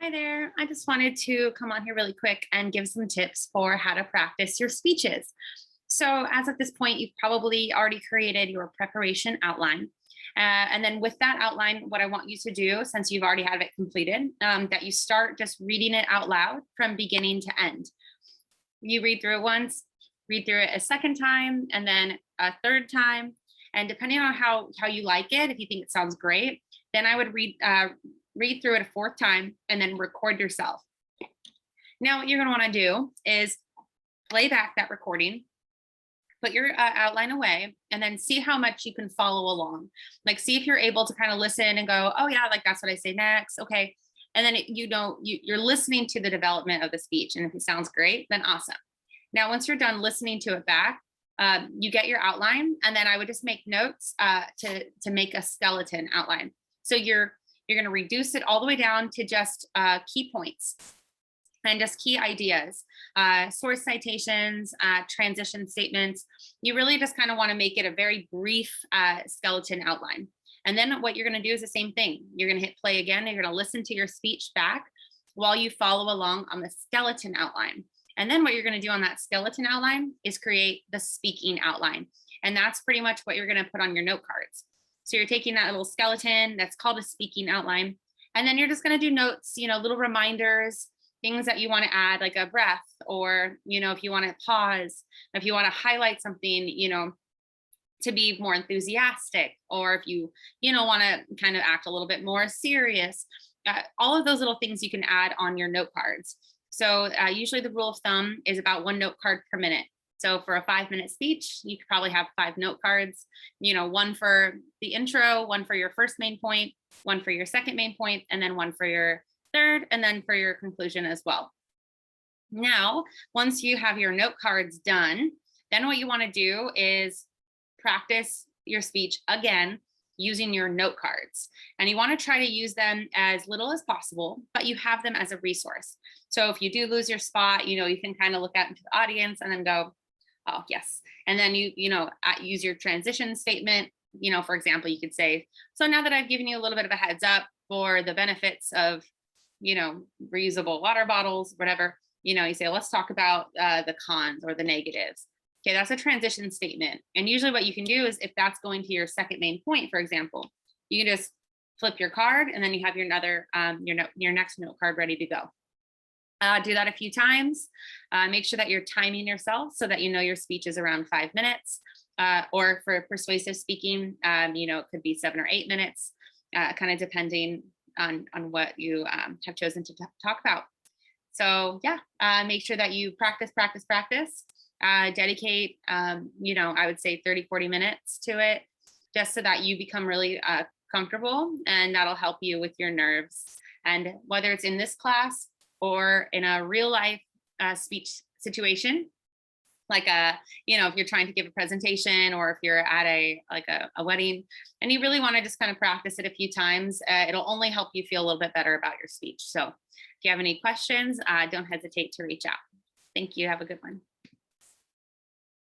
Hi there. I just wanted to come on here really quick and give some tips for how to practice your speeches. So, as of this point, you've probably already created your preparation outline. And then with that outline, what I want you to do, since you've already had it completed, that you start just reading it out loud from beginning to end. You read through it once, read through it a second time, and then a third time. And depending on how you like it, if you think it sounds great, then I would read through it a fourth time and then record yourself. Now, what you're going to want to do is play back that recording, put your outline away, and then see how much you can follow along. Like, see if you're able to kind of listen and go, oh, yeah, like that's what I say next. Okay. And then, you're listening to the development of the speech. And if it sounds great, then awesome. Now, once you're done listening to it back, you get your outline, and then I would just make notes to make a skeleton outline. So you're going to reduce it all the way down to just key points and just key ideas, source citations, transition statements. You really just kind of want to make it a very brief skeleton outline. And then what you're going to do is the same thing. You're going to hit play again. And you're going to listen to your speech back while you follow along on the skeleton outline. And then what you're going to do on that skeleton outline is create the speaking outline. And that's pretty much what you're going to put on your note cards. So you're taking that little skeleton that's called a speaking outline, and then you're just going to do notes, little reminders, things that you want to add, like a breath, or, if you want to pause, if you want to highlight something, to be more enthusiastic, or if you, want to kind of act a little bit more serious, all of those little things you can add on your note cards. So usually the rule of thumb is about 1 note card per minute. So for a 5-minute speech, you could probably have 5 note cards, one for the intro, one for your first main point, one for your second main point, and then one for your third, and then for your conclusion as well. Now, once you have your note cards done, then what you want to do is practice your speech again using your note cards. And you want to try to use them as little as possible, but you have them as a resource. So if you do lose your spot, you can kind of look out into the audience and then go, oh, yes. And then you use your transition statement. For example, you could say, so now that I've given you a little bit of a heads up for the benefits of, reusable water bottles, whatever, you say, let's talk about the cons or the negatives. Okay, that's a transition statement. And usually what you can do is, if that's going to your second main point, for example, you can just flip your card and then you have your next note card ready to go. Do that a few times. Make sure that you're timing yourself so that your speech is around 5 minutes. Or for persuasive speaking, it could be 7 or 8 minutes, kind of depending on what you have chosen to talk about. So yeah, make sure that you practice. Dedicate, I would say 30-40 minutes to it, just so that you become really comfortable, and that'll help you with your nerves. And whether it's in this class or in a real life speech situation, like if you're trying to give a presentation, or if you're at a wedding and you really want to just kind of practice it a few times, it'll only help you feel a little bit better about your speech. So if you have any questions, don't hesitate to reach out. Thank you. Have a good one.